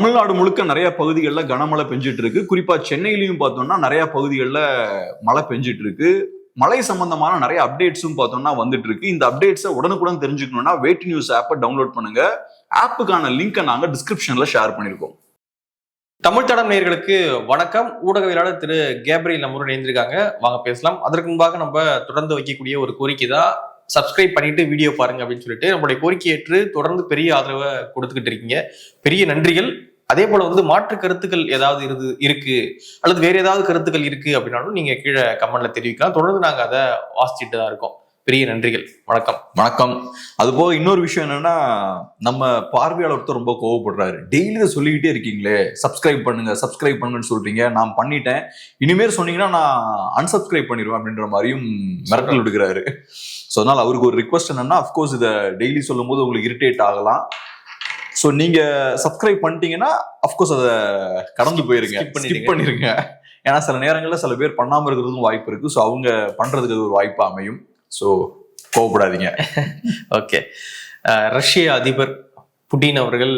தமிழ்நாடு முழுக்க நிறைய பகுதிகளில் கனமழை பெஞ்சிட்டு இருக்கு. குறிப்பா சென்னையிலையும் பார்த்தோம்னா நிறைய பகுதிகளில் மழை பெஞ்சிட்டு இருக்கு. மழை சம்பந்தமான நிறைய அப்டேட்ஸும் பார்த்தோம்னா வந்துட்டு இருக்கு. இந்த அப்டேட்ஸை உடனுக்குடன் தெரிஞ்சுக்கணும்னா வேட் நியூஸ் ஆப்பை டவுன்லோட் பண்ணுங்க. ஆப்புக்கான லிங்கை நாங்க டிஸ்கிரிப்ஷன்ல ஷேர் பண்ணிருக்கோம். தமிழ் தடம் நேயர்களுக்கு வணக்கம். ஊடகவியலாளர் திரு கேப்ரியல் நம்முடன் இணைந்திருக்காங்க. வாங்க பேசலாம். அதற்கு முன்பாக நம்ம தொடர்ந்து வைக்கக்கூடிய ஒரு கோரிக்கை தான், சப்ஸ்கிரைப் பண்ணிட்டு வீடியோ பாருங்க அப்படின்னு சொல்லிட்டு நம்மளுடைய கோரிக்கை ஏற்று தொடர்ந்து பெரிய ஆதரவை கொடுத்துக்கிட்டு இருக்கீங்க. பெரிய நன்றிகள். அதே போல மாற்று கருத்துக்கள் ஏதாவது இருக்கு அல்லது வேற ஏதாவது கருத்துக்கள் இருக்கு அப்படின்னாலும் நீங்க கீழே கமெண்ட்ல தெரிவிக்கலாம். தொடர்ந்து நாங்க அதை வாசிச்சுட்டு தான் இருக்கோம். பெரிய நன்றிகள். வணக்கம். வணக்கம். அது போக இன்னொரு விஷயம் என்னன்னா, நம்ம பார்வையாளர் ஒருத்தர் ரொம்ப கோவப்படுறாரு. டெய்லி இதை சொல்லிக்கிட்டே இருக்கீங்களே, சப்ஸ்கிரைப் பண்ணுங்கன்னு சொல்றீங்க, நான் பண்ணிட்டேன், இனிமேல் சொன்னீங்கன்னா நான் அன்சப்ஸ்கிரைப் பண்ணிடுவேன் அப்படின்ற மாதிரியும் மிரட்டல் விடுக்கிறாரு. ஸோ அதனால அவருக்கு ஒரு ரிக்வஸ்ட் என்னன்னா, அஃப்கோர்ஸ் இதை டெய்லி சொல்லும் போது உங்களுக்கு இரிட்டேட் ஆகலாம். ஸோ நீங்க சப்ஸ்கிரைப் பண்ணிட்டீங்கன்னா அஃப்கோர்ஸ் அதை கடந்து போயிருங்க, ஸ்கிப் பண்ணிருங்க. ஏன்னா சில நேரங்களில் சில பேர் பண்ணாமல் இருக்கிறதுக்கும் வாய்ப்பு இருக்கு. ஸோ அவங்க பண்றதுக்கு அது ஒரு வாய்ப்பு அமையும். ஸோ கோவப்படாதீங்க. ஓகே. ரஷ்ய அதிபர் புட்டின் அவர்கள்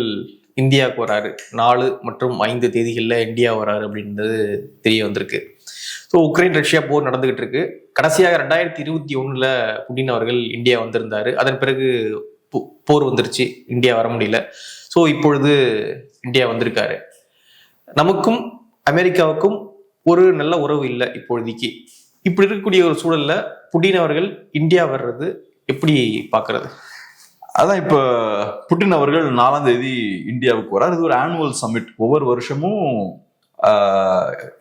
இந்தியாவுக்கு வராரு. 4 மற்றும் 5 தேதிகளில் இந்தியா வராரு அப்படின்றது தெரிய வந்திருக்கு. ஸோ உக்ரைன் ரஷ்யா போர் நடந்துகிட்டு இருக்கு. கடைசியாக 2021 புட்டின் அவர்கள் இந்தியா வந்திருந்தாரு. அதன் பிறகு போர் வந்துருச்சு, இந்தியா வர முடியல. ஸோ இப்பொழுது இந்தியா வந்திருக்காரு. நமக்கும் அமெரிக்காவுக்கும் ஒரு நல்ல உறவு இல்லை இப்பொழுதைக்கு. இப்படி இருக்கக்கூடிய ஒரு சூழல்ல புட்டின் அவர்கள் இந்தியா வர்றது எப்படி பாக்குறது? அதான் இப்ப புட்டின் அவர்கள் 4ஆம் தேதி இந்தியாவுக்கு வரார். இது ஒரு ஆனுவல் சமிட். ஒவ்வொரு வருஷமும்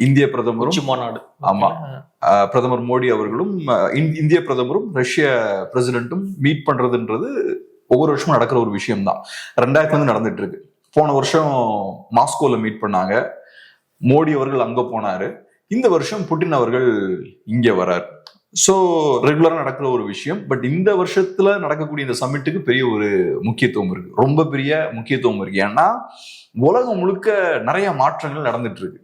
இந்திய பிரதமரும் மாநாடு, ஆமா, பிரதமர் மோடி அவர்களும் இந்திய பிரதமரும் ரஷ்ய பிரசிடென்ட்டும் மீட் பண்றதுன்றது ஒவ்வொரு வருஷமும் நடக்கிற ஒரு விஷயம் தான். 2000 நடந்துட்டு இருக்கு. போன வருஷம் மாஸ்கோல மீட் பண்ணாங்க. மோடி அவர்கள் அங்க போனாரு. இந்த வருஷம் புட்டின் அவர்கள் இங்கே வரார். ஸோ ரெகுலரா நடக்கிற ஒரு விஷயம். பட் இந்த வருஷத்துல நடக்கக்கூடிய இந்த சமிட்டுக்கு பெரிய ஒரு முக்கியத்துவம் இருக்கு, ரொம்ப பெரிய முக்கியத்துவம் இருக்கு. ஏன்னா உலகம் முழுக்க நிறைய மாற்றங்கள் நடந்துட்டு இருக்கு.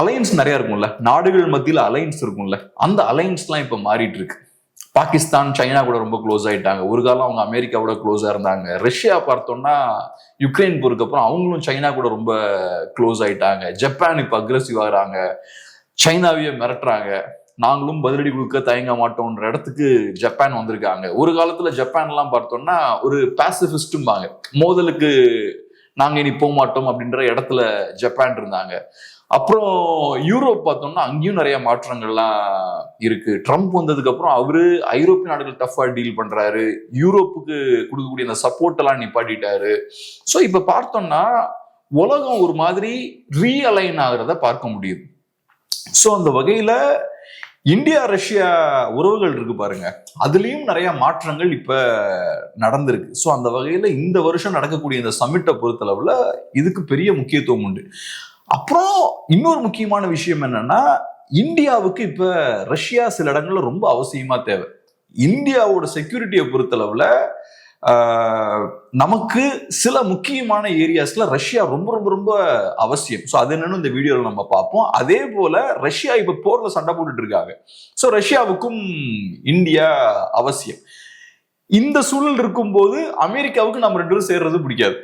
அலையன்ஸ் நிறைய இருக்கும்ல, நாடுகள் மத்தியில் அலையன்ஸ் இருக்கும்ல, அந்த அலையன்ஸ் எல்லாம் இப்ப மாறிட்டு இருக்கு. பாகிஸ்தான் சைனா கூட ரொம்ப க்ளோஸ் ஆயிட்டாங்க. ஒரு காலம் அவங்க அமெரிக்காவோட க்ளோஸா இருந்தாங்க. ரஷ்யா பார்த்தோம்னா யுக்ரைன் போருக்கு அப்புறம் அவங்களும் சைனா கூட ரொம்ப க்ளோஸ் ஆயிட்டாங்க. ஜப்பான் இப்ப அக்ரெசிவ் ஆகுறாங்க, சைனாவையே மிரட்டுறாங்க. நாங்களும் பதிலடி கொடுக்க தயங்க மாட்டோம்ன்ற இடத்துக்கு ஜப்பான் வந்திருக்காங்க. ஒரு காலத்துல ஜப்பான் எல்லாம் பார்த்தோம்னா ஒரு பாசிபிஸ்டும்பாங்க, மோதலுக்கு நாங்க இனி போக மாட்டோம் அப்படின்ற இடத்துல ஜப்பான் இருந்தாங்க. அப்புறம் யூரோப் பார்த்தோம்னா அங்கேயும் நிறைய மாற்றங்கள்லாம் இருக்கு. ட்ரம்ப் வந்ததுக்கு அப்புறம் அவரு ஐரோப்பிய நாடுகள் டஃபா டீல் பண்றாரு, யூரோப்புக்கு கொடுக்கக்கூடிய அந்த சப்போர்ட் எல்லாம் நிப்பாட்டிட்டாரு. ஸோ இப்ப பார்த்தோம்னா உலகம் ஒரு மாதிரி ரீஅலைன் ஆகுறத பார்க்க முடியுது. ஸோ அந்த வகையில இந்தியா ரஷ்யா உறவுகள் இருக்கு பாருங்க, அதுலயும் நிறைய மாற்றங்கள் இப்ப நடந்திருக்கு. ஸோ அந்த வகையில இந்த வருஷம் நடக்கக்கூடிய இந்த சமிட்டை பொறுத்தளவுல இதுக்கு பெரிய முக்கியத்துவம் உண்டு. அப்புறம் இன்னொரு முக்கியமான விஷயம் என்னன்னா, இந்தியாவுக்கு இப்ப ரஷ்யா சில இடங்கள்ல ரொம்ப அவசியமா தேவை. இந்தியாவோட செக்யூரிட்டியை பொறுத்தளவுல நமக்கு சில முக்கியமான ஏரியாஸ்ல ரஷ்யா ரொம்ப ரொம்ப ரொம்ப அவசியம். ஸோ அது என்னன்னு இந்த வீடியோவில் நம்ம பார்ப்போம். அதே போல ரஷ்யா இப்ப போர்ல சண்டை போட்டுட்டு இருக்காங்க. ஸோ ரஷ்யாவுக்கும் இந்தியா அவசியம். இந்த சூழல் இருக்கும்போது அமெரிக்காவுக்கு நம்ம 2 பேரும் சேர்றது பிடிக்காது,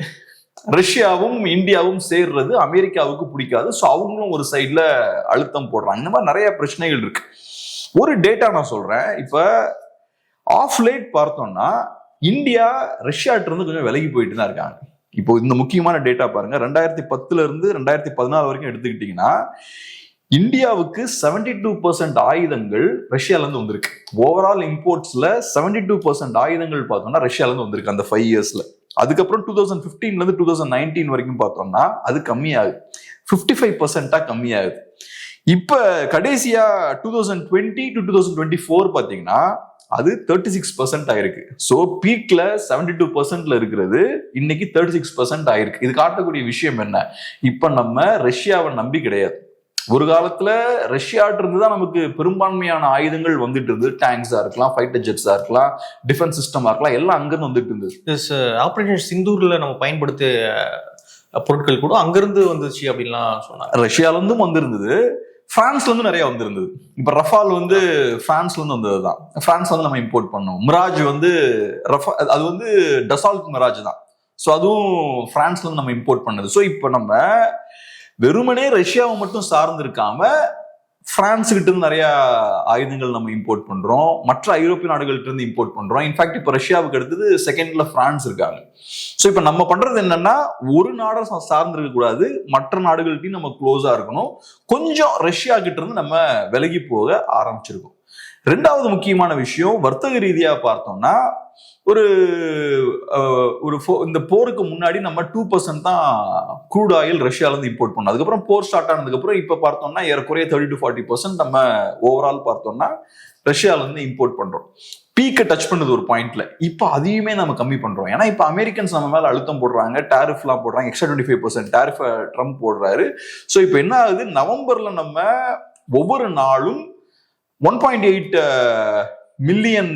ரஷ்யாவும் இந்தியாவும் சேர்றது அமெரிக்காவுக்கு பிடிக்காது. ஸோ அவங்களும் ஒரு சைட்ல அழுத்தம் போடுறாங்க. இந்த மாதிரி நிறைய பிரச்சனைகள் இருக்கு. ஒரு டேட்டா நான் சொல்றேன். இப்ப ஆஃப் லைட் பார்த்தோம்னா இந்தியா ரஷ்யாட்ட இருந்து கொஞ்சம் விலகி போயிட்டு தான் இருக்காங்க. இப்போ இந்த முக்கியமான டேட்டா பாருங்க. 2010 இருந்து 2014 வரைக்கும் எடுத்துக்கிட்டீங்கன்னா இந்தியாவுக்கு 72% ஆயுதங்கள் ரஷ்யால இருந்து வந்திருக்கு. ஓவரால் இம்போர்ட்ஸ்ல 72% ஆயுதங்கள் பார்த்தோம்னா ரஷ்யால இருந்து வந்திருக்கு அந்த 5 இயர்ஸ்ல. அதுக்கப்புறம் 2015 இருந்து 2019 வரைக்கும் பார்த்தோம்னா அது கம்மியாகுது, 55% கம்மியாகுது. இப்ப கடைசியா 2020 to 2024 பாத்தீங்கன்னா அது 36% ஆயிருக்கு. ஸோ பீக்ல 72% இருக்கிறது இன்னைக்கு 36% ஆயிருக்கு. இது காட்டக்கூடிய விஷயம் என்ன? இப்ப நம்ம ரஷ்யாவை நம்பி கிடையாது. ஒரு காலத்துல ரஷ்யாட்டு இருந்து தான் நமக்கு பெரும்பான்மையான ஆயுதங்கள் வந்துட்டு இருந்தது. டேங்க்ஸா இருக்கலாம், ஃபைட்டர் ஜெட்ஸா இருக்கலாம், டிஃபென்ஸ் சிஸ்டமா இருக்கலாம், எல்லாம் அங்கிருந்து வந்துட்டு இருந்தது. ஆபரேஷன் சிந்தூர்ல நம்ம பயன்படுத்த பொருட்கள் கூட அங்கிருந்து வந்துச்சு அப்படின்லாம் சொன்னாங்க. ரஷ்யால இருந்தும் வந்திருந்தது, பிரான்ஸ்ல இருந்து நிறைய வந்திருந்தது. இப்ப ரஃபால் பிரான்ஸ்ல இருந்து வந்ததுதான். பிரான்ஸ் நம்ம இம்போர்ட் பண்ணோம். மிராஜ் அது டசால்ட் மிராஜ் தான். ஸோ அதுவும் பிரான்ஸ்ல இருந்து நம்ம இம்போர்ட் பண்ணது. ஸோ இப்போ நம்ம வெறுமனே ரஷ்யாவை மட்டும் சார்ந்து இருக்காம பிரான்ஸ் கிட்ட இருந்து நிறைய ஆயுதங்கள் நம்ம இம்போர்ட் பண்றோம், மற்ற ஐரோப்பிய நாடுகள்கிட்ட இருந்து இம்போர்ட் பண்றோம். இன்ஃபேக்ட் இப்ப ரஷ்யாவுக்கு அடுத்தது செகண்ட்ல பிரான்ஸ் இருக்காங்க. ஸோ இப்ப நம்ம பண்றது என்னன்னா, ஒரு நாடை சார்ந்து இருக்க கூடாது, மற்ற நாடுகள்கிட்டையும் நம்ம க்ளோஸா இருக்கணும். கொஞ்சம் ரஷ்யா கிட்ட இருந்து நம்ம விலகி போக ஆரம்பிச்சிருக்கோம். ரெண்டாவது முக்கியமான விஷயம், வர்த்தக ரீதியா பார்த்தோம்னா ஒரு இந்த போருக்கு முன்னாடி நம்ம 2% தான் க்ரூட் ஆயில் ரஷ்யால இருந்து இம்போர்ட் பண்ணோம். அதுக்கப்புறம் போர் ஸ்டார்ட் ஆனதுக்கு அப்புறம் இப்ப பார்த்தோம்னா ஏறக்குறைய 30 to 40% நம்ம ஓவரால் பார்த்தோம்னா ரஷ்யால இருந்து இம்போர்ட் பண்றோம். பீக்கை டச் பண்ணது ஒரு பாயிண்ட்ல. இப்ப அதையுமே நம்ம கம்மி பண்றோம். ஏன்னா இப்ப அமெரிக்கன்ஸ் நம்ம மேல அழுத்தம் போடுறாங்க, டாரிஃப் எல்லாம் போடுறாங்க, எக்ஸ்ட்ரா 25% டாரிஃப் ட்ரம்ப் போடுறாரு. ஸோ இப்ப என்ன ஆகுது, நவம்பர்ல நம்ம ஒவ்வொரு நாளும் 1.8 மில்லியன்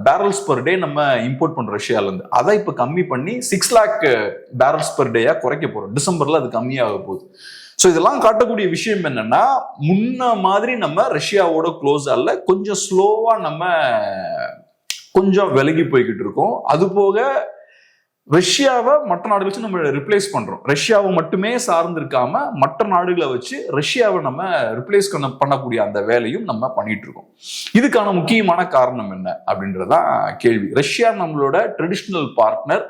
பேரல்ஸ் பர் டே நம்ம இம்போர்ட் பண்றோம் ரஷ்யால இருந்து. அதை இப்ப கம்மி பண்ணி 6 lakh பேரல்ஸ் பர் டேயா குறைக்க போறோம். டிசம்பர்ல அது கம்மியாக போகுது. ஸோ இதெல்லாம் காட்டக்கூடிய விஷயம் என்னன்னா, முன்ன மாதிரி நம்ம ரஷ்யாவோட க்ளோஸ் அல்ல, கொஞ்சம் ஸ்லோவா நம்ம கொஞ்சம் விலகி போய்கிட்டு இருக்கோம். அது போக ரஷ்யாவை மற்ற நாடுகளை வச்சு நம்ம ரிப்ளேஸ் பண்றோம். ரஷ்யாவை மட்டுமே சார்ந்து இருக்காம மற்ற நாடுகளை வச்சு ரஷ்யாவை நம்ம ரிப்ளேஸ் பண்ணக்கூடிய அந்த வேலையும் நம்ம பண்ணிட்டு இருக்கோம். இதுக்கான முக்கியமான காரணம் என்ன அப்படின்றதான் கேள்வி. ரஷ்யா நம்மளோட ட்ரெடிஷ்னல் பார்ட்னர்.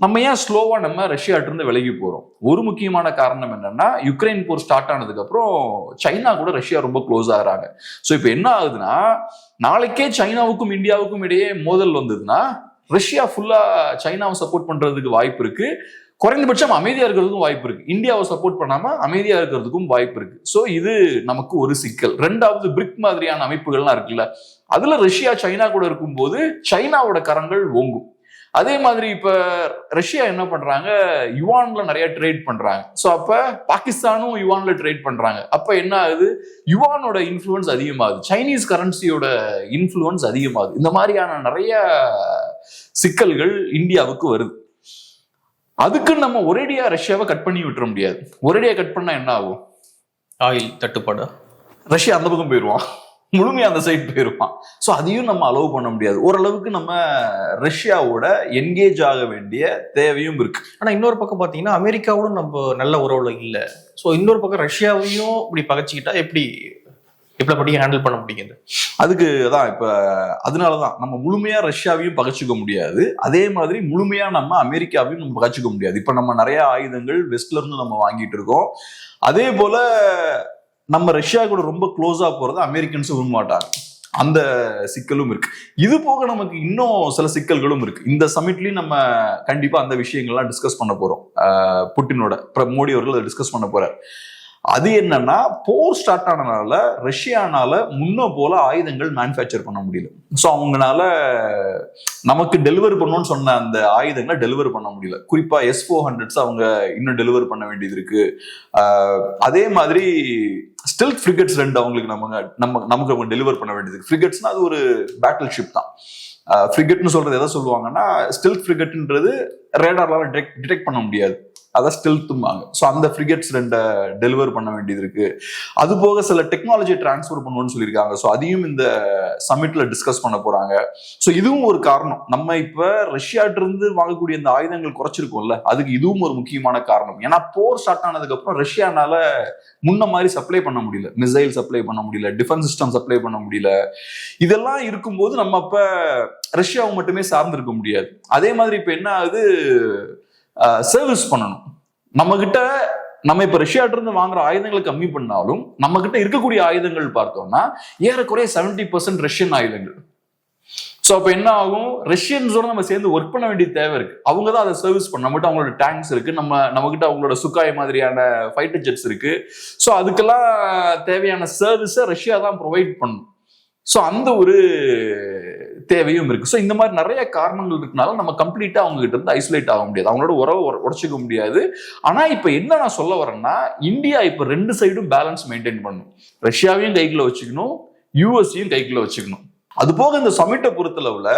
நம்ம ஏன் ஸ்லோவா நம்ம ரஷ்யாட்ட இருந்து விலகி போறோம்? ஒரு முக்கியமான காரணம் என்னன்னா, யுக்ரைன் போர் ஸ்டார்ட் ஆனதுக்கு அப்புறம் சைனா கூட ரஷ்யா ரொம்ப க்ளோஸ் ஆகுறாங்க. ஸோ இப்போ என்ன ஆகுதுன்னா, நாளைக்கே சைனாவுக்கும் இந்தியாவுக்கும் இடையே மோதல் வந்ததுன்னா ரஷ்யா ஃபுல்லா சைனாவை சப்போர்ட் பண்றதுக்கு வாய்ப்பு இருக்கு. குறைந்தபட்சம் அமைதியா இருக்கிறதுக்கும் வாய்ப்பு இருக்கு. இந்தியாவை சப்போர்ட் பண்ணாம அமைதியா இருக்கிறதுக்கும் வாய்ப்பு இருக்கு. சோ இது நமக்கு ஒரு சிக்கல். ரெண்டாவது, பிரிக் மாதிரியான அமைப்புகள்லாம் இருக்குல்ல, அதுல ரஷ்யா சைனா கூட இருக்கும்போது சைனாவோட கரங்கள் ஓங்கும். அதே மாதிரி இப்ப ரஷ்யா என்ன பண்றாங்க, யுவான்ல நிறைய ட்ரேட் பண்றாங்க. சோ அப்ப பாகிஸ்தானும் யுவான்ல ட்ரேட் பண்றாங்க. அப்ப என்ன ஆகுது, யுவானோட இன்ஃப்ளூயன்ஸ் அதிகமாகுது, சைனீஸ் கரன்சியோட இன்ஃப்ளூயன்ஸ் அதிகமாகுது. இந்த மாதிரியான நிறைய சிக்கல்கள் இந்தியாவுக்கு வருது. அதுக்கு நம்ம ஒரேடியா ரஷ்யாவை கட் பண்ணி விட்டுற முடியாது. ஒரேடியா கட் பண்ணா என்ன ஆகும்? ஆயில் தட்டுப்பாடு. ரஷ்யா அந்த பக்கம் போயிடுவான், முழுமையா அந்த சைட் போயிருவான். ஸோ அதையும் நம்ம அலோவ் பண்ண முடியாது. ஓரளவுக்கு நம்ம ரஷ்யாவோட என்கேஜ் ஆக வேண்டிய தேவையும் இருக்கு. ஆனா இன்னொரு பக்கம் பாத்தீங்கன்னா, அமெரிக்காவோட நம்ம நல்ல உறவுல இல்லை. ஸோ இன்னொரு பக்கம் ரஷ்யாவையும் இப்படி பகைச்சிக்கிட்டா எப்படி ஹேண்டில் பண்ண முடியுது? அதுக்கு தான் இப்ப அதனாலதான் நம்ம முழுமையா ரஷ்யாவையும் பகைச்சிக்க முடியாது, அதே மாதிரி முழுமையா நம்ம அமெரிக்காவையும் நம்ம பகைச்சிக்க முடியாது. இப்ப நம்ம நிறைய ஆயுதங்கள் வெஸ்ட்ல இருந்து நம்ம வாங்கிட்டு இருக்கோம். அதே போல நம்ம ரஷ்யா கூட ரொம்ப க்ளோஸா போறது அமெரிக்கன்ஸ் விரும்ப மாட்டாங்க. அந்த சிக்கலும் இருக்கு. இது போக நமக்கு இன்னும் சில சிக்கல்களும் இருக்கு. இந்த சமிட்லயும் நம்ம கண்டிப்பா அந்த விஷயங்கள்லாம் டிஸ்கஸ் பண்ண போறோம். புட்டினோட மோடி அவர்கள் அதை டிஸ்கஸ் பண்ண போறார். அது என்னன்னா, போர் ஸ்டார்ட் ஆனதுனால ரஷ்யானால முன்ன போல ஆயுதங்கள் மேனுஃபேக்சர் பண்ண முடியல. ஸோ அவங்களால நமக்கு டெலிவர் பண்ணணும்னு சொன்ன அந்த ஆயுதங்களை டெலிவர் பண்ண முடியல. குறிப்பா S-400s அவங்க இன்னும் டெலிவர் பண்ண வேண்டியது இருக்கு. அதே மாதிரி ஸ்டெல்த் ஃப்ரிகேட்ஸ் 2 அவங்களுக்கு நமக்கு அவங்க டெலிவர் பண்ண வேண்டியது இருக்கு. ஃப்ரிகேட்ஸ்னா அது ஒரு பேட்டில் ஷிப் தான். ஃப்ரிகேட்னு சொல்றது எதை சொல்லுவாங்கன்னா, ஸ்டெல்த் ஃப்ரிகேட்ன்றது ரேடார்லால டிடெக்ட் பண்ண முடியாது, அதான் ஸ்டெல்த்தும்பாங்க. ஸோ அந்த ஃப்ரிகேட்ஸ் 2 டெலிவர் பண்ண வேண்டியது இருக்கு. அது போக சில டெக்னாலஜி டிரான்ஸ்ஃபர் பண்ணுவோம்னு சொல்லியிருக்காங்க. ஸோ அதையும் இந்த சமிட்ல டிஸ்கஸ் பண்ண போறாங்க. ஸோ இதுவும் ஒரு காரணம். நம்ம இப்ப ரஷ்யாட்ட இருந்து வாங்கக்கூடிய இந்த ஆயுதங்கள் குறைச்சிருக்கோம்ல, அதுக்கு இதுவும் ஒரு முக்கியமான காரணம். ஏன்னா போர் ஸ்டார்ட் ஆனதுக்கு அப்புறம் ரஷ்யானால முன்ன மாதிரி சப்ளை பண்ண முடியல, மிசைல் சப்ளை பண்ண முடியல, டிஃபென்ஸ் சிஸ்டம் சப்ளை பண்ண முடியல. இதெல்லாம் இருக்கும்போது நம்ம அப்ப ரஷ்யாவை மட்டுமே சார்ந்து இருக்க முடியாது. அதே மாதிரி இப்ப என்ன ஆகுது, சர்வீஸ் பண்ணணும். நம்ம இப்ப ரஷ்யாட்ட இருந்து வாங்குற ஆயுதங்களை கம்மி பண்ணாலும் நம்ம கிட்ட இருக்கக்கூடிய ஆயுதங்கள் பார்த்தோம்னா ஏறக்குறைய 70% ரஷ்யன் ஆயுதங்கள். சோ அப்ப என்ன ஆகும், ரஷ்யன்ஸோட நம்ம சேர்ந்து ஒர்க் பண்ண வேண்டிய தேவை இருக்கு. அவங்க தான் அதை சர்வீஸ் பண்ண. நம்மகிட்ட அவங்களோட டேங்க்ஸ் இருக்கு, நம்ம கிட்ட அவங்களோட சுக்காய் மாதிரியான ஃபைட்டர் ஜெட்ஸ் இருக்கு. சோ அதுக்கெல்லாம் தேவையான சர்வீஸை ரஷ்யா தான் ப்ரொவைட் பண்ணும். ஸோ அந்த ஒரு தேவையும் இருக்கு. ஸோ இந்த மாதிரி நிறைய காரணங்கள் இருக்கனால நம்ம கம்ப்ளீட்டா அவங்க கிட்ட இருந்து ஐசோலேட் ஆக முடியாது, அவங்களோட உறவை உடைச்சிக்க முடியாது. ஆனா இப்ப என்ன நான் சொல்ல வரேன்னா, இந்தியா இப்ப 2 சைடும் பேலன்ஸ் மெயின்டைன் பண்ணணும். ரஷ்யாவையும் கைக்குள்ள வச்சுக்கணும், யூஎஸ்ஐயும் கைக்குள்ள வச்சுக்கணும். அது போக இந்த சமிட்டை பொறுத்தளவுல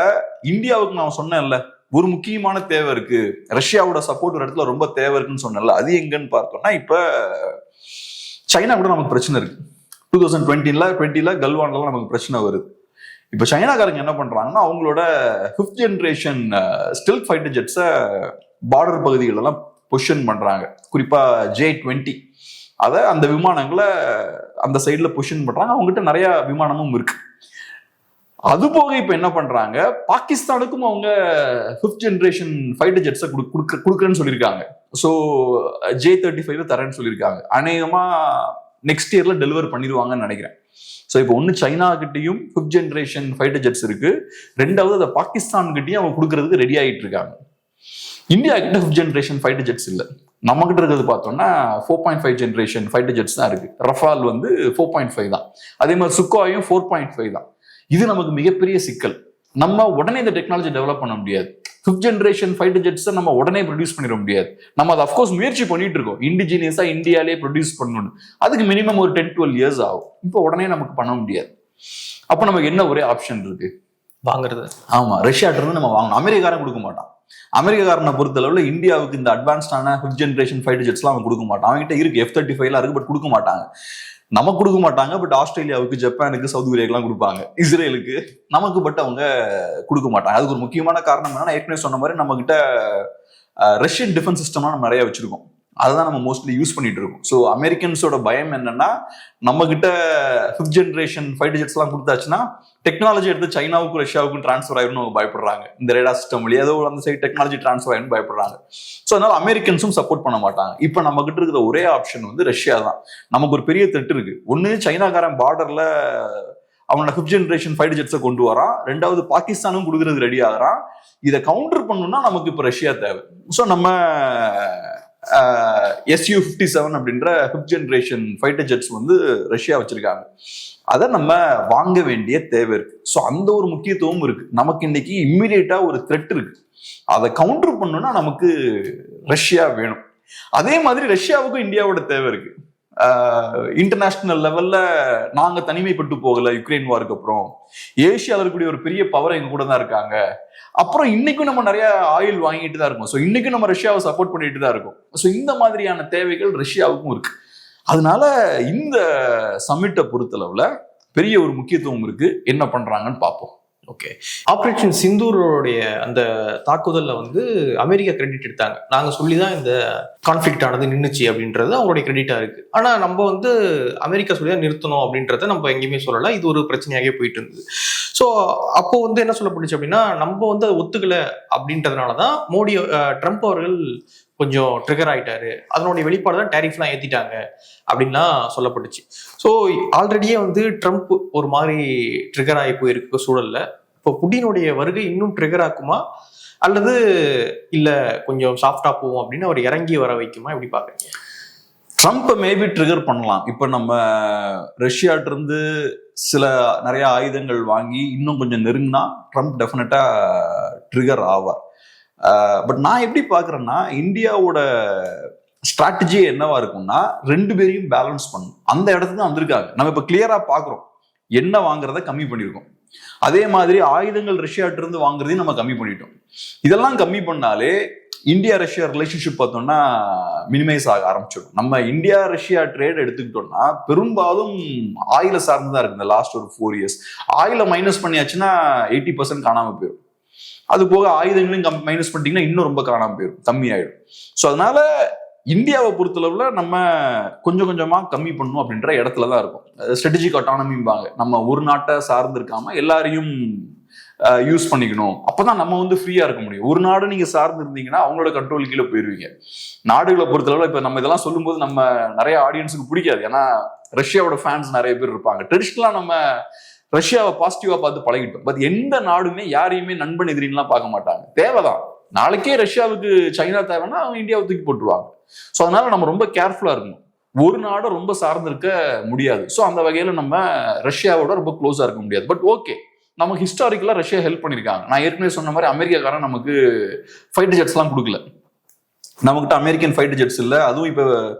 இந்தியாவுக்கு நான் சொன்னேன்ல, ஒரு முக்கியமான தேவை இருக்கு, ரஷ்யாவோட சப்போர்ட் ஒரு இடத்துல ரொம்ப தேவை இருக்குன்னு சொன்னேன்ல, அது எங்கன்னு பார்த்தோம்னா இப்ப சைனா கூட நமக்கு பிரச்சனை இருக்கு. 2020 கல்வான்லாம் நமக்கு பிரச்சனை வருது. இப்ப சைனாக்காரங்க என்ன பண்றாங்கன்னா, அவங்களோட 5th ஜெனரேஷன் ஸ்டெல்த் ஃபைட்டர் ஜெட்ஸை பார்டர் பகுதிகளெல்லாம் பொசிஷன் பண்றாங்க. குறிப்பா J-20 அதை அந்த விமானங்களை அந்த சைட்ல பொசிஷன் பண்றாங்க. அவங்ககிட்ட நிறைய விமானமும் இருக்கு. அது போக இப்ப என்ன பண்றாங்க, பாகிஸ்தானுக்கும் அவங்க 5th ஜெனரேஷன் ஃபைட்டர் ஜெட்ஸை கொடுக்குறேன்னு சொல்லியிருக்காங்க. ஸோ J-35 தரேன்னு சொல்லியிருக்காங்க. அநேகமா நெக்ஸ்ட் இயர்ல டெலிவர் பண்ணிடுவாங்கன்னு நினைக்கிறேன். ஸோ இப்போ ஒன்று சைனா கிட்டையும் 5th ஜெனரேஷன் ஃபைட்டர் ஜெட்ஸ் இருக்கு, ரெண்டாவது அதை பாகிஸ்தான் கிட்டையும் அவங்க கொடுக்கறதுக்கு ரெடி ஆகிட்டு இருக்காங்க. இந்தியா கிட்ட 5th ஜெனரேஷன் ஃபைட்டர் ஜெட்ஸ் இல்லை. நம்ம கிட்ட இருக்கிறது பார்த்தோம்னா 4.5 ஜெனரேஷன் ஃபைட்டர் ஜெட்ஸ் தான் இருக்கு. ரஃபால் 4.5 தான். அதே மாதிரி சுக்காயும் 4.5 தான். இது நமக்கு மிகப்பெரிய சிக்கல். நம்ம உடனே இந்த டெக்னாலஜி டெவலப் பண்ண முடியாது. 5th ஜெனரேஷன் ஃபைட்டர் ஜெட்ஸை நம்ம உடனே ப்ரொடியூஸ் பண்ணிட முடியாது. நம்ம அதை அஃப்கோர்ஸ் முயற்சி பண்ணிட்டு இருக்கோம், இண்டிஜினியஸா இந்தியாலே ப்ரொடியூஸ் பண்ணணும். அதுக்கு மினிமம் ஒரு 10-12 இயர்ஸ் ஆகும். இப்போ உடனே நமக்கு பண்ண முடியாது. அப்போ நமக்கு என்ன ஒரே ஆப்ஷன் இருக்கு, வாங்குறது. ஆமா, ரஷ்யாட்ட இருந்து நம்ம வாங்கணும். அமெரிக்காரன் கொடுக்க மாட்டான். அமெரிக்காரனை பொறுத்தளவுல இந்தியாவுக்கு இந்த அட்வான்ஸ்டான 5th ஜெனரேஷன் ஃபைட்டர் ஜெட்ஸ்லாம் அவன் கொடுக்க மாட்டான். அவங்ககிட்ட இருக்கு, F-35 இருக்கு, பட் கொடுக்க மாட்டாங்க. நமக்கு கொடுக்க மாட்டாங்க, பட் ஆஸ்திரேலியாவுக்கு, ஜப்பானுக்கு, சவுதி கொரியாவுக்குலாம் கொடுப்பாங்க, இஸ்ரேலுக்கு. நமக்கு பட் அவங்க கொடுக்க மாட்டாங்க. அதுக்கு ஒரு முக்கியமான காரணம் என்னன்னா, ஏற்கனவே சொன்ன மாதிரி நம்ம கிட்ட ரஷ்யன் டிஃபென்ஸ் சிஸ்டம்லாம் நம்ம நிறைய வச்சிருக்கோம். அதுதான் நம்ம மோஸ்ட்லி யூஸ் பண்ணிட்டு இருக்கோம். ஸோ அமெரிக்கன்ஸோட பயம் என்னன்னா, நம்ம கிட்ட 5th ஜெனரேஷன் ஃபைட்டர் ஜெட்ஸ் எல்லாம் கொடுத்தாச்சுன்னா டெக்னாலஜி எடுத்து சைனாவுக்கும் ரஷ்யாவுக்கும் டிரான்ஸ்ஃபர் ஆயிரும் அவங்க பயப்படுறாங்க. இந்த ரேடார் சிஸ்டம் வழியா ஏதோ அந்த சைடு டெக்னாலஜி டிரான்ஸ்ஃபர் ஆயிரும் பயப்படுறாங்க. ஸோ அதனால அமெரிக்கன்ஸும் சப்போர்ட் பண்ண மாட்டாங்க. இப்போ நம்ம கிட்ட இருக்கிற ஒரே ஆப்ஷன் ரஷ்யா தான். நமக்கு ஒரு பெரிய த்ரெட் இருக்கு. ஒன்னு, சைனாக்காரன் பார்டர்ல அவனோட 5th ஜெனரேஷன் ஃபைட்டர் ஜெட்ஸை கொண்டு வரான். ரெண்டாவது, பாகிஸ்தானும் கொடுக்கறது ரெடி ஆகிறான். இதை கவுண்டர் பண்ணணும்னா நமக்கு இப்போ ரஷ்யா தேவை. ஸோ நம்ம Su-57 அப்படின்ற 5th ஜெனரேஷன் ஃபைட்டர் ஜெட்ஸ் ரஷ்யா வச்சிருக்காங்க. அதை நம்ம வாங்க வேண்டிய தேவை இருக்கு. ஸோ அந்த ஒரு முக்கியத்துவம் இருக்கு. நமக்கு இன்னைக்கு இம்மிடியேட்டா ஒரு த்ரெட் இருக்கு. அதை கவுண்டர் பண்ணணும்னா நமக்கு ரஷ்யா வேணும். அதே மாதிரி ரஷ்யாவுக்கும் இந்தியாவோட தேவை இருக்கு. இன்டர்நேஷனல் லெவல்ல நாங்க தனிமைப்பட்டு போகல. யுக்ரைன் வாருக்கு அப்புறம் ஏசியாவில் இருக்கக்கூடிய ஒரு பெரிய பவர் எங்க கூட தான் இருக்காங்க. அப்புறம் இன்னைக்கும் நம்ம நிறைய ஆயில் வாங்கிட்டு தான் இருக்கோம். ஸோ இன்னைக்கும் நம்ம ரஷ்யாவை சப்போர்ட் பண்ணிட்டு தான் இருக்கோம். ஸோ இந்த மாதிரியான தேவைகள் ரஷ்யாவுக்கும் இருக்கு. அதனால இந்த சமிட்டை பொறுத்தளவுல பெரிய ஒரு முக்கியத்துவம் இருக்கு. என்ன பண்றாங்கன்னு பார்ப்போம். ஓகே, ஆப்ரேஷன் சிந்தூரோடைய அந்த தாக்குதல்ல அமெரிக்கா கிரெடிட் எடுத்தாங்க. நாங்க சொல்லிதான் இந்த கான்ஃபிளிக்ட் ஆனது நின்றுச்சு அப்படின்றது அவங்களுடைய கிரெடிட்டா இருக்கு. ஆனா நம்ம அமெரிக்கா சொல்லிதான் நிறுத்தணும் அப்படின்றத நம்ம எங்கேயுமே சொல்லல. இது ஒரு பிரச்சனையாகவே போயிட்டு இருந்தது. ஸோ அப்போ என்ன சொல்லப்பட்டுச்சு அப்படின்னா, நம்ம அதை ஒத்துக்கல அப்படின்றதுனாலதான் ட்ரம்ப் அவர்கள் கொஞ்சம் ட்ரிகர் ஆயிட்டாரு. அதனுடைய வெளிப்பாடு தான் டேரிஃப்லாம் ஏத்திட்டாங்க அப்படின்லாம் சொல்லப்பட்டுச்சு. ஸோ ஆல்ரெடியே ட்ரம்ப் ஒரு மாதிரி ட்ரிகர் ஆகி போயிருக்க சூழல்ல இப்போ புடினுடைய வருகை இன்னும் ட்ரிகர் ஆக்குமா, அல்லது இல்ல கொஞ்சம் சாஃப்டா போவோம் அப்படின்னு அவர் இறங்கி வர வைக்குமா, எப்படி பாக்குறீங்க? ட்ரம்ப்பை மேபி ட்ரிகர் பண்ணலாம். இப்போ நம்ம ரஷ்யாட்ட இருந்து நிறைய ஆயுதங்கள் வாங்கி இன்னும் கொஞ்சம் நெருங்கினா ட்ரம்ப் டெஃபினட்டா ட்ரிகர் ஆவார். பட் நான் எப்படி பாக்குறேன்னா, இந்தியாவோட ஸ்ட்ராட்டஜி என்னவா இருக்கும்னா, ரெண்டு பேரையும் பேலன்ஸ் பண்ணணும். அந்த இடத்துக்கு தான் வந்திருக்காங்க. நம்ம இப்ப கிளியரா பாக்குறோம், என்ன வாங்குறத கம்மி பண்ணிருக்கோம். அதே மாதிரி ஆயுதங்கள் ரஷ்யாட்ட இருந்து வாங்குறதையும் நம்ம கம்மி பண்ணிட்டோம். இதெல்லாம் கம்மி பண்ணாலே இந்தியா ரஷ்யா ரிலேஷன்ஷிப் பார்த்தோம்னா மினிமைஸ் ஆக ஆரம்பிச்சிடும். நம்ம இந்தியா ரஷ்யா ட்ரேட் எடுத்துக்கிட்டோம்னா பெரும்பாலும் ஆயில சார்ந்துதான் இருக்கு. இந்த லாஸ்ட் ஒரு 4 இயர்ஸ் ஆயில மைனஸ் பண்ணியாச்சுன்னா 80% காணாம போயிடும். அது போக ஆயுதங்களையும் மைனஸ் பண்ணிட்டீங்கன்னா இன்னும் ரொம்ப காணாம போயிடும், கம்மி ஆயிடும். ஸோ அதனால இந்தியாவை பொறுத்தளவுல நம்ம கொஞ்சம் கொஞ்சமா கம்மி பண்ணணும் அப்படின்ற இடத்துலதான் இருக்கும். ஸ்ட்ராட்டஜிக் அட்டானமிம்பாங்க. நம்ம ஒரு நாட்டை சார்ந்து இருக்காம எல்லாரையும் யூஸ் பண்ணிக்கணும். அப்பதான் நம்ம ஃப்ரீயா இருக்க முடியும். ஒரு நாடு நீங்க சார்ந்து இருந்தீங்கன்னா அவங்களோட கண்ட்ரோல் கீழே போயிருவீங்க. நாடுகளை பொறுத்தளவுல இப்ப நம்ம இதெல்லாம் சொல்லும் போது நம்ம நிறைய ஆடியன்ஸுக்கு பிடிக்காது. ஏன்னா ரஷ்யாவோட ஃபேன்ஸ் நிறைய பேர் இருப்பாங்க. ட்ரெடிஷ்னலா நம்ம ரஷ்யாவை பாசிட்டிவா பார்த்து பழகிட்டோம். பட் எந்த நாடுமே யாரையுமே நண்பன் எதிரின்லாம் பார்க்க மாட்டாங்க. தேவைதான். நாளைக்கே ரஷ்யாவுக்கு சைனா தேவைன்னா அவங்க இந்தியாவை தூக்கி போட்டுருவாங்க. ஸோ அதனால நம்ம ரொம்ப கேர்ஃபுல்லா இருக்கணும். ஒரு நாடு ரொம்ப சார்ந்து இருக்க முடியாது. ஸோ அந்த வகையில நம்ம ரஷ்யாவோட ரொம்ப க்ளோஸா இருக்க முடியாது. பட் ஓகே, நமக்கு ஹிஸ்டாரிக்கலா ரஷ்யா ஹெல்ப் பண்ணிருக்காங்க. நான் ஏற்கனவே சொன்ன மாதிரி அமெரிக்காக்காரன் நமக்கு ஃபைட்டர் ஜெட்ஸ் எல்லாம் கொடுக்கல. நமக்கிட்ட அமெரிக்கன் ஃபைட்டர் ஜெட்ஸ் இல்லை. அதுவும் இப்போ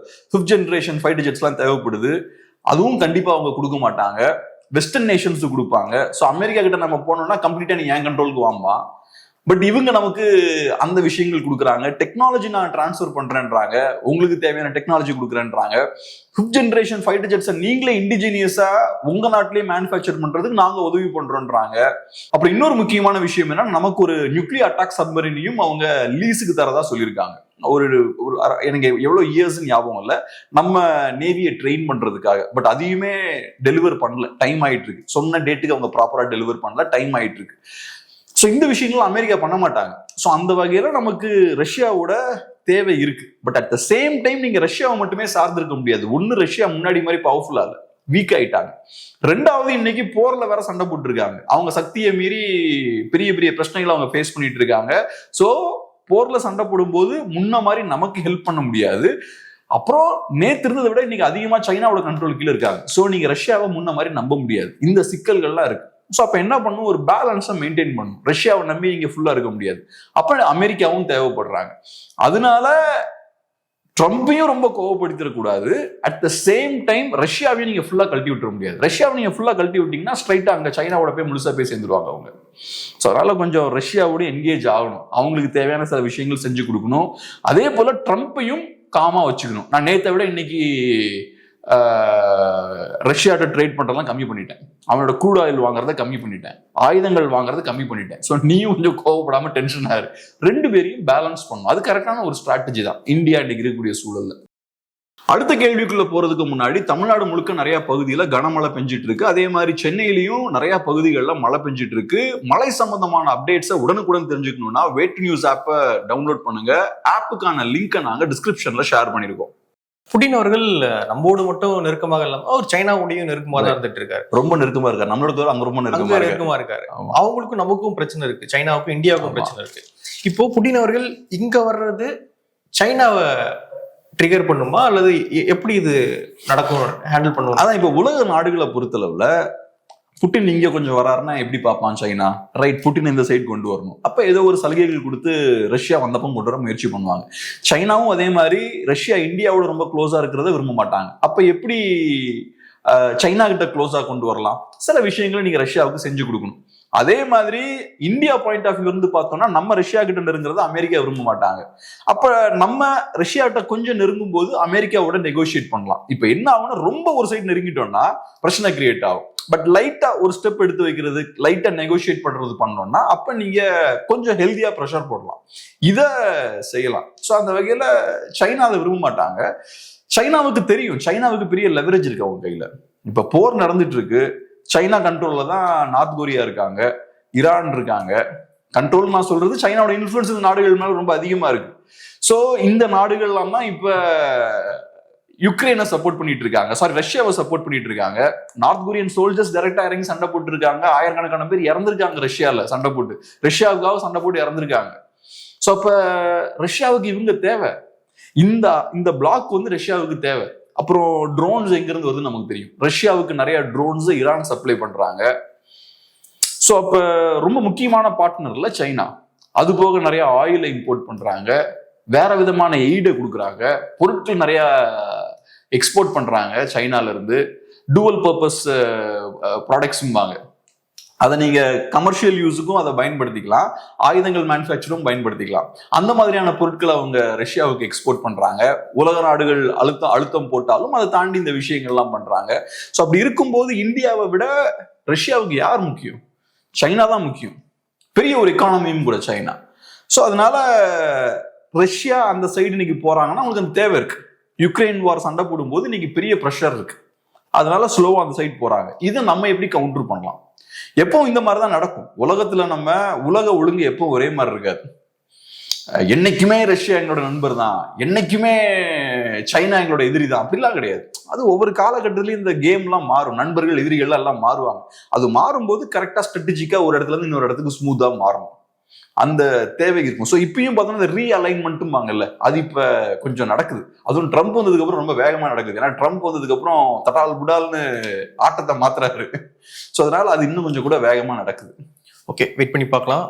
5th ஜெனரேஷன் ஃபைட்டர் ஜெட்ஸ் எல்லாம் தேவைப்படுது. அதுவும் கண்டிப்பா அவங்க கொடுக்க மாட்டாங்க. வெஸ்டர்ன் நேஷன்ஸ் கொடுப்பாங்க. ஸோ அமெரிக்கா கிட்ட நம்ம போனோம்னா கம்ப்ளீட்டா நீ என் கண்ட்ரோலுக்கு வாம்பா. பட் இவங்க நமக்கு அந்த விஷயங்கள் கொடுக்குறாங்க, டெக்னாலஜி நான் டிரான்ஸ்ஃபர் பண்றேன்றாங்க, உங்களுக்கு தேவையான டெக்னாலஜி கொடுக்குறேன்றாங்க, 5th ஜெனரேஷன் ஃபைட்டர் ஜெட்ஸை நீங்களே இண்டிஜினியஸா உங்க நாட்டிலேயே மேனுஃபேக்சர் பண்றதுக்கு நாங்க உதவி பண்றோம்ன்றாங்க. அப்புறம் இன்னொரு முக்கியமான விஷயம் என்ன, நமக்கு ஒரு நியூக்ளியர் அட்டாக் சப்மரினையும் அவங்க லீஸுக்கு தரதா சொல்லியிருக்காங்க. எனக்கு எவ்வளவு இயர்ஸ் ஞாபகம் இல்ல, நம்ம நேவியை ட்ரெயின் பண்றதுக்காக. பட் அதையுமே டெலிவர் பண்ணல, டைம் ஆயிட்டு இருக்கு. சொன்ன டேட்டுக்கு அவங்க ப்ராப்பரா டெலிவர் பண்ணல, டைம் ஆயிட்டு இருக்கு. ஸோ இந்த விஷயங்கள் அமெரிக்கா பண்ண மாட்டாங்க. ஸோ அந்த வகையில நமக்கு ரஷ்யாவோட தேவை இருக்கு. But at the same time நீங்க ரஷ்யாவை மட்டுமே சார்ந்திருக்க முடியாது. ஒன்னு, ரஷ்யா முன்னாடி மாதிரி பவர்ஃபுல்லா இல்ல, வீக் ஆயிட்டாங்க. ரெண்டாவது, இன்னைக்கு போர்ல வேற சண்டை போட்டு இருக்காங்க. அவங்க சக்தியை மீறி பெரிய பெரிய பிரச்சனைகளை அவங்க ஃபேஸ் பண்ணிட்டு இருக்காங்க. ஸோ போர்ல சண்டை போடும்போது முன்ன மாதிரி நமக்கு ஹெல்ப் பண்ண முடியாது. அப்புறம் நேற்று இருந்ததை விட இன்னைக்கு அதிகமா சைனாவோட கண்ட்ரோல் கீழே இருக்காங்க. ஸோ நீங்க ரஷ்யாவை முன்ன மாதிரி நம்ப முடியாது. இந்த சிக்கல்கள்லாம் இருக்கு. ஸோ அப்ப என்ன பண்ணும், ஒரு பேலன்ஸை மெயின்டைன் பண்ணும். ரஷ்யாவை நம்பி இங்க ஃபுல்லா இருக்க முடியாது. அப்ப அமெரிக்காவும் தேவைப்படுறாங்க. அதனால ட்ரம்பையும் ரொம்ப கோவப்படுத்திடக்கூடாது. அட் த சேம் டைம் ரஷ்யாவையும் நீங்க ஃபுல்லா கழட்டி விட்டுற முடியாது. ரஷ்யாவை நீங்க ஃபுல்லா கழட்டி விட்டீங்கன்னா ஸ்ட்ரைட்டா அங்க சைனாவோட போய் முழுசா போய் சேர்ந்துருவாங்க அவங்க. ஸோ அதனால கொஞ்சம் ரஷ்யாவோட என்கேஜ் ஆகணும். அவங்களுக்கு தேவையான சில விஷயங்கள் செஞ்சு கொடுக்கணும். அதே போல ட்ரம்பையும் காமா வச்சுக்கணும். நான் நேத்தை விட இன்னைக்கு ரஷ்யாட்ட ட்ரேட் பண்றதெல்லாம் கம்மி பண்ணிட்டேன், அவனோட க்ரூட் ஆயில் வாங்குறத கம்மி பண்ணிட்டேன், ஆயுதங்கள் வாங்குறத கம்மி பண்ணிட்டேன். ஸோ நீயும் கொஞ்சம் கோவப்படாம டென்ஷன் ஆயிரு. ரெண்டு பேரையும் பேலன்ஸ் பண்ணணும். அது கரெக்டான ஒரு ஸ்ட்ராட்டஜி தான் இந்தியா இன்னைக்கு இருக்கக்கூடிய சூழல்ல. அடுத்த கேள்விக்குள்ள போறதுக்கு முன்னாடி, தமிழ்நாடு முழுக்க நிறைய பகுதியில கனமழை பெஞ்சிட்டு இருக்கு. அதே மாதிரி சென்னையிலையும் நிறைய பகுதிகளில் மழை பெஞ்சிட்டு இருக்கு. மழை சம்பந்தமான அப்டேட்ஸை உடனுக்குடன் தெரிஞ்சுக்கணும்னா வேட் நியூஸ் ஆப்பை டவுன்லோட் பண்ணுங்க. ஆப்புக்கான லிங்கை நாங்க டிஸ்கிரிப்ஷன்ல ஷேர் பண்ணிருக்கோம். புடின் அவர்கள் நம்மோடு மட்டும் நெருக்கமாக இல்லாம அவர் சைனாவோடையும் நெருக்கமாக தான் இருந்துட்டு இருக்காரு. ரொம்ப நெருக்கமா இருக்காரு. நம்மளோட தூரம் அங்க ரொம்ப நெருக்கமா இருக்காரு. அவங்களுக்கும் நமக்கும் பிரச்சனை இருக்கு, சைனாவுக்கும் இந்தியாவுக்கும் பிரச்சனை இருக்கு. இப்போ புடின் அவர்கள் இங்க வர்றது சைனாவை ட்ரிகர் பண்ணுமா, அல்லது எப்படி இது நடக்கும், ஹேண்டில் பண்ணுவோம்? அதான் இப்ப உலக நாடுகளை பொறுத்தளவுல புட்டின் இங்க கொஞ்சம் வராருன்னா எப்படி பார்ப்பான் சைனா? ரைட், புட்டின் இந்த சைடு கொண்டு வரணும். அப்ப ஏதோ ஒரு சலுகைகள் கொடுத்து ரஷ்யா வந்தப்போ கொண்டு வர முயற்சி பண்ணுவாங்க. சைனாவும் அதே மாதிரி ரஷ்யா இந்தியாவோட ரொம்ப க்ளோஸா இருக்கிறத விரும்ப மாட்டாங்க. அப்ப எப்படி சைனா கிட்ட க்ளோஸா கொண்டு வரலாம்? சில விஷயங்களை நீங்க ரஷ்யாவுக்கு செஞ்சு கொடுக்கணும். அதே மாதிரி இந்தியா பாயிண்ட் ஆஃப் வியூ இருந்து பார்த்தோம்னா நம்ம ரஷ்யா கிட்ட நெருங்குறத அமெரிக்கா விரும்ப மாட்டாங்க. அப்ப நம்ம ரஷ்யா கிட்ட கொஞ்சம் நெருங்கும் போது அமெரிக்காவோட நெகோசியேட் பண்ணலாம். இப்ப என்ன ஆகும்னா, ரொம்ப ஒரு சைடு நெருங்கிட்டோம்னா பிரச்சனை கிரியேட் ஆகும். பட் லைட்டா ஒரு ஸ்டெப் எடுத்து வைக்கிறது, லைட்டா நெகோசியேட் பண்றது பண்ணோம்னா அப்ப நீங்க கொஞ்சம் ஹெல்தியா ப்ரெஷர் போடலாம், இத செய்யலாம். ஸோ அந்த வகையில சைனா அதை விரும்ப மாட்டாங்க. சைனாவுக்கு தெரியும், சைனாவுக்கு பெரிய லெவரேஜ் இருக்கு அவங்க கையில. இப்ப போர் நடந்துட்டு இருக்கு, சைனா கண்ட்ரோல்ல தான் நார்த் கொரியா இருக்காங்க, ஈரான் இருக்காங்க. கண்ட்ரோல் நான் சொல்றது சைனாவோட இன்ஃபுளுன்ஸ் இந்த நாடுகள் மேல ரொம்ப அதிகமா இருக்கு. ஸோ இந்த நாடுகள்லாம் தான் இப்ப யுக்ரைனை சப்போர்ட் பண்ணிட்டு இருக்காங்க, ரஷ்யாவை சப்போர்ட் பண்ணிட்டு இருக்காங்க. நார்த் கொரியன் சோல்ஜர்ஸ் டைரக்டா இறங்கி சண்டை போட்டு இருக்காங்க. ஆயிரக்கணக்கான பேர் இறந்திருக்காங்க ரஷ்யால சண்டை போட்டு, ரஷ்யாவுக்காக சண்டை போட்டு இறந்திருக்காங்க. ஸோ அப்ப ரஷ்யாவுக்கு இவங்க தேவை, இந்த பிளாக் வந்து ரஷ்யாவுக்கு தேவை. அப்புறம் ட்ரோன்ஸ் எங்க இருந்து வருது நமக்கு தெரியும். ரஷ்யாவுக்கு நிறைய ட்ரோன்ஸ் ஈரான் சப்ளை பண்றாங்க. ஸோ அப்ப ரொம்ப முக்கியமான பார்ட்னர்ல சைனா. அது போக நிறைய ஆயிலை இம்போர்ட் பண்றாங்க, வேற விதமான எய்டை கொடுக்குறாங்க, பொருட்கள் நிறைய எக்ஸ்போர்ட் பண்றாங்க சைனால இருந்து. டூவல் பர்பஸ் ப்ராடக்ட்ஸும்பாங்க, அதை நீங்க கமர்ஷியல் யூஸுக்கும் அதை பயன்படுத்திக்கலாம், ஆயுதங்கள் மேனுஃபேக்சரும் பயன்படுத்திக்கலாம். அந்த மாதிரியான பொருட்களை அவங்க ரஷ்யாவுக்கு எக்ஸ்போர்ட் பண்றாங்க. உலக நாடுகள் அழுத்தம் போட்டாலும் அதை தாண்டி இந்த விஷயங்கள்லாம் பண்றாங்க. ஸோ அப்படி இருக்கும்போது இந்தியாவை விட ரஷ்யாவுக்கு யார் முக்கியம்? சைனா தான் முக்கியம். பெரிய ஒரு எக்கானமியும் கூட சைனா. ஸோ அதனால ரஷ்யா அந்த சைடு இன்னைக்கு போறாங்கன்னா அவங்களுக்கு அந்த தேவை இருக்கு. யுக்ரைன் வார் சண்டை போடும்போது இன்னைக்கு பெரிய ப்ரெஷர் இருக்கு, அதனால ஸ்லோவா அந்த சைடு போறாங்க. இதை நம்ம எப்படி கவுண்டர் பண்ணலாம்? எப்போ இந்த மாதிரிதான் நடக்கும் உலகத்துல. நம்ம உலக ஒழுங்கு எப்போ ஒரே மாதிரி இருக்காது. என்னைக்குமே ரஷ்யா எங்களோட நண்பர் தான், என்னைக்குமே சைனா எங்களோட எதிரி தான், அப்படிலாம் கிடையாது. அது ஒவ்வொரு காலகட்டத்திலயும் இந்த கேம் எல்லாம் மாறும், நண்பர்கள் எதிரிகள் எல்லாம் மாறுவாங்க. அது மாறும்போது கரெக்டா ஸ்ட்ராட்டஜிக்கா ஒரு இடத்துல இருந்து இன்னொரு இடத்துக்கு ஸ்மூத்தா மாறணும், அந்த தேவை இருக்கும். ஸோ இப்பயும் பார்த்தோம்னா இந்த ரீஅலைன்மெண்ட்டும் வாங்கல்ல, அது இப்ப கொஞ்சம் நடக்குது. அதுவும் ட்ரம்ப் வந்ததுக்கு அப்புறம் ரொம்ப வேகமா நடக்குது. ஏன்னா ட்ரம்ப் வந்ததுக்கு அப்புறம் தட்டால் புடால்னு ஆட்டத்தை மாத்துறாரு. ஸோ அதனால அது இன்னும் கொஞ்சம் கூட வேகமா நடக்குது. ஓகே, வெயிட் பண்ணி பார்க்கலாம்.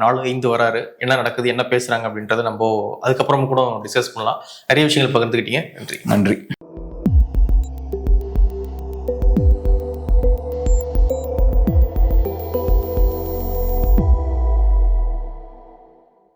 4-5 வராரு, என்ன நடக்குது, என்ன பேசுறாங்க அப்படின்றத நம்ம அதுக்கப்புறம் கூட டிஸ்கஸ் பண்ணலாம். நிறைய விஷயங்கள் பகிர்ந்துக்கிட்டீங்க. நன்றி.